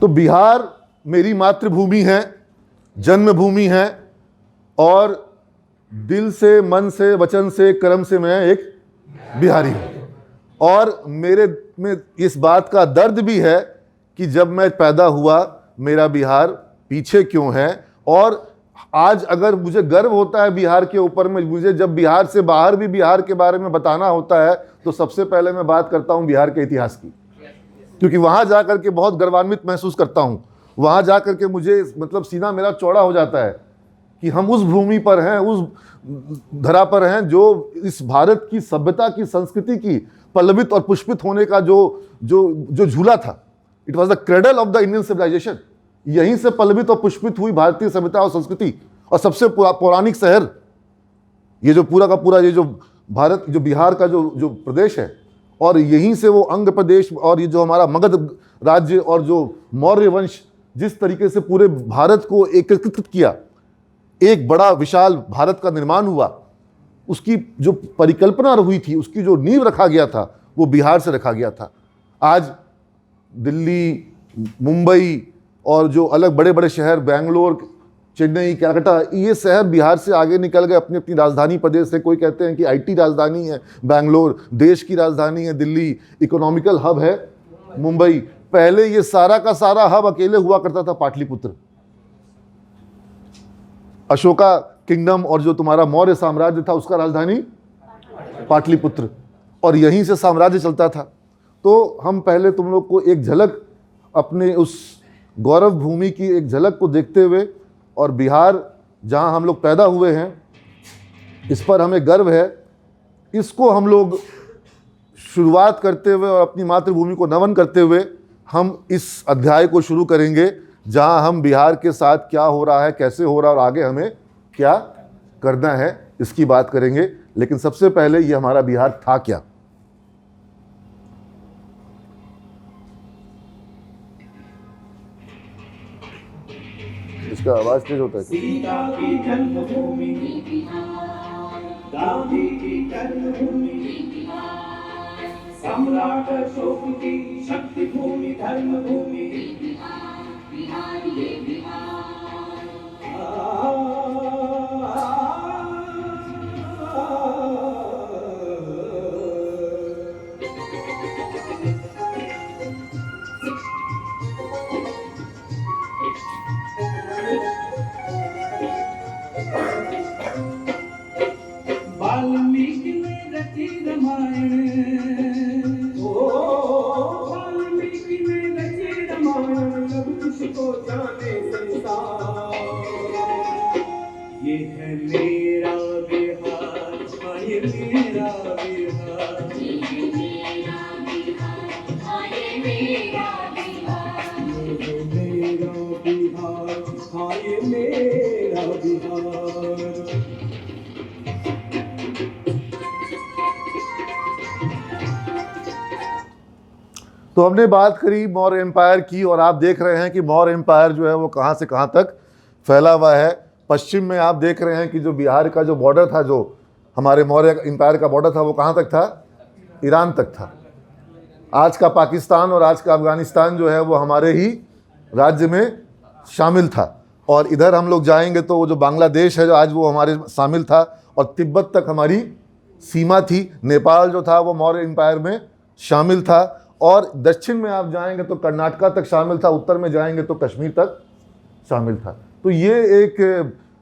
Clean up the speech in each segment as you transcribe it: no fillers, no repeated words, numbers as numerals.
तो बिहार मेरी मातृभूमि है, जन्मभूमि है, और दिल से, मन से, वचन से, कर्म से मैं एक बिहारी हूं। और मेरे में इस बात का दर्द भी है कि जब मैं पैदा हुआ मेरा बिहार पीछे क्यों है। और आज अगर मुझे गर्व होता है बिहार के ऊपर में, मुझे जब बिहार से बाहर भी बिहार के बारे में बताना होता है तो सबसे पहले मैं बात करता हूं बिहार के इतिहास की, क्योंकि वहां जाकर के बहुत गर्वान्वित महसूस करता हूं। वहां जाकर के मुझे मतलब सीना मेरा चौड़ा हो जाता है कि हम उस भूमि पर हैं, उस धरा पर हैं जो इस भारत की सभ्यता की, संस्कृति की पल्लवित और पुष्पित होने का जो जो जो झूला था। It was the cradle of the Indian civilisation. यहीं से पल्लवित और पुष्पित हुई भारतीय सभ्यता और संस्कृति, और सबसे पौराणिक शहर ये जो पूरा का पूरा, ये जो भारत, जो बिहार का जो प्रदेश है, और यहीं से वो अंग प्रदेश और ये जो हमारा मगध राज्य और जो मौर्य वंश जिस तरीके से पूरे भारत को एकीकृत किया, एक बड़ा विशाल भारत का निर्माण हुआ, उसकी जो परिकल्पना हुई थी, उसकी जो नींव रखा गया था, वो बिहार से रखा गया था। आज दिल्ली, मुंबई और जो अलग बड़े बड़े शहर, बेंगलोर, चेन्नई, कलकत्ता, ये शहर बिहार से आगे निकल गए अपनी अपनी राजधानी प्रदेश से। कोई कहते हैं कि आईटी राजधानी है बेंगलोर, देश की राजधानी है दिल्ली, इकोनॉमिकल हब है मुंबई। पहले ये सारा का सारा हब अकेले हुआ करता था पाटलिपुत्र। अशोका किंगडम और जो तुम्हारा मौर्य साम्राज्य था उसका राजधानी पाटलिपुत्र, और यहीं से साम्राज्य चलता था। तो हम पहले तुम लोग को एक झलक अपने उस गौरव भूमि की एक झलक को देखते हुए, और बिहार जहां हम लोग पैदा हुए हैं इस पर हमें गर्व है, इसको हम लोग शुरुआत करते हुए और अपनी मातृभूमि को नमन करते हुए हम इस अध्याय को शुरू करेंगे, जहां हम बिहार के साथ क्या हो रहा है, कैसे हो रहा है और आगे हमें क्या करना है, इसकी बात करेंगे। लेकिन सबसे पहले ये हमारा बिहार था क्या। इसका आवाज तेज होता है। सीता की जन्मभूमि, गांधी की कर्मभूमि, सम्राट अशोक की शक्ति भूमि, धर्म भूमि, वाल्मीकि ने रची रामायण, वाल्मीकि ने रची रामायण, अब किसको जाने संसार। ये है मेरा बिहार, हाँ ये मेरा बिहार, ये है मेरा बिहार, हाँ ये मेरा बिहार, ये है मेरा बिहार, हाँ ये मेरा बिहार। तो हमने बात करी मौर्य एम्पायर की, और आप देख रहे हैं कि मौर्य एम्पायर जो है वो कहाँ से कहाँ तक फैला हुआ है। पश्चिम में आप देख रहे हैं कि जो बिहार का जो बॉर्डर था, जो हमारे मौर्य एम्पायर का बॉर्डर था, वो कहाँ तक था, ईरान तक था। आज का पाकिस्तान और आज का अफगानिस्तान जो है वो हमारे ही राज्य में शामिल था। और इधर हम लोग जाएंगे तो वो जो बांग्लादेश है जो आज वो हमारे शामिल था, और तिब्बत तक हमारी सीमा थी। नेपाल जो था वो मौर्य एम्पायर में शामिल था, और दक्षिण में आप जाएंगे तो कर्नाटका तक शामिल था, उत्तर में जाएंगे तो कश्मीर तक शामिल था। तो ये एक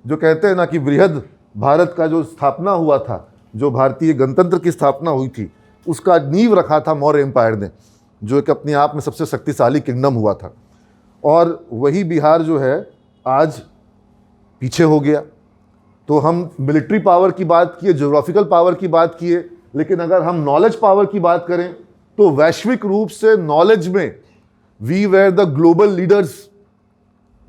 जो कहते हैं ना कि बृहद भारत का जो स्थापना हुआ था, जो भारतीय गणतंत्र की स्थापना हुई थी, उसका नींव रखा था मौर्य एम्पायर ने, जो एक अपने आप में सबसे शक्तिशाली किंगडम हुआ था। और वही बिहार जो है आज पीछे हो गया। तो हम मिलिट्री पावर की बात किए, ज्योग्राफिकल पावर की बात किए, लेकिन अगर हम नॉलेज पावर की बात करें तो वैश्विक रूप से नॉलेज में we were the global leaders.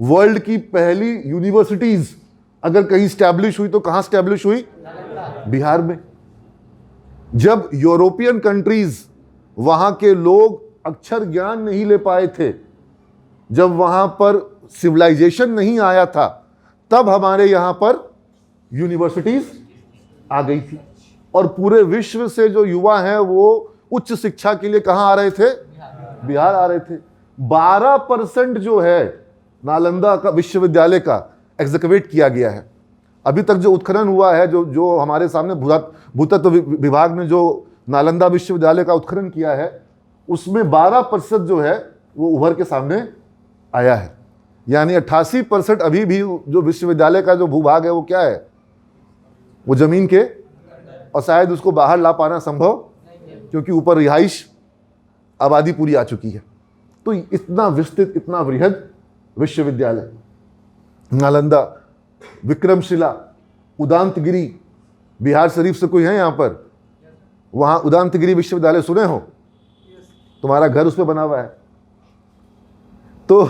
World की पहली यूनिवर्सिटीज अगर कहीं स्टैब्लिश हुई तो कहां स्टैब्लिश हुई, बिहार में। जब यूरोपियन कंट्रीज, वहां के लोग अक्षर ज्ञान नहीं ले पाए थे, जब वहां पर सिविलाइजेशन नहीं आया था, तब हमारे यहां पर यूनिवर्सिटीज आ गई थी। और पूरे विश्व से जो युवा हैं वो उच्च शिक्षा के लिए कहां आ रहे थे, बिहार आ रहे थे। 12% जो है नालंदा का विश्वविद्यालय का एग्जीक्यूट किया गया है। अभी तक जो उत्खनन हुआ है, जो जो हमारे सामने भूतत्व विभाग ने जो नालंदा विश्वविद्यालय का उत्खनन किया है, उसमें 12% जो है वो उभर के सामने आया है। यानी 88% अभी भी जो विश्वविद्यालय का जो भूभाग है वो क्या है, वो जमीन के, और शायद उसको बाहर ला पाना संभव, क्योंकि ऊपर रिहाइश आबादी पूरी आ चुकी है। तो इतना विस्तृत, इतना बृहद विश्वविद्यालय नालंदा, विक्रमशिला, उदांतगिरी, बिहार शरीफ से कोई है यहाँ पर? वहाँ उदांतगिरी विश्वविद्यालय सुने हो? तुम्हारा घर उस पर बना हुआ है। तो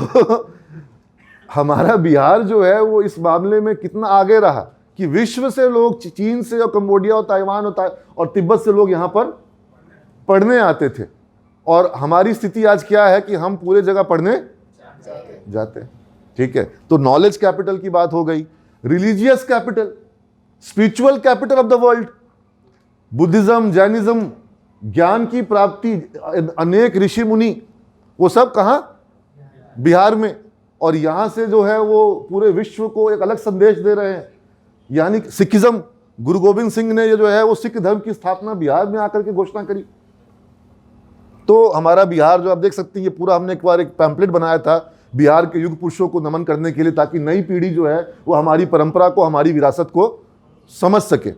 हमारा बिहार जो है वो इस मामले में कितना आगे रहा कि विश्व से लोग, चीन से और कंबोडिया और ताइवान और तिब्बत से लोग यहाँ पर पढ़ने आते थे। और हमारी स्थिति आज क्या है कि हम पूरे जगह पढ़ने जाते हैं। ठीक है, तो नॉलेज कैपिटल की बात हो गई, religious capital, spiritual capital of the world, Buddhism, Jainism, ज्ञान की प्राप्ति, अनेक ऋषि मुनि, वो सब कहाँ? बिहार में। और यहाँ से जो है वो पूरे विश्व को एक अलग संदेश दे रहे हैं। यानी सिखिज्म, गुरु गोविंद सिंह ने ये जो है वो सिख धर्म की स्थापना बिहार में आकर के घोषणा करी। तो हमारा बिहार जो आप देख सकते हैं, ये पूरा हमने एक बार एक पैम्पलेट बनाया था बिहार के युग पुरुषों को नमन करने के लिए, ताकि नई पीढ़ी जो है वो हमारी परंपरा को, हमारी विरासत को समझ सके।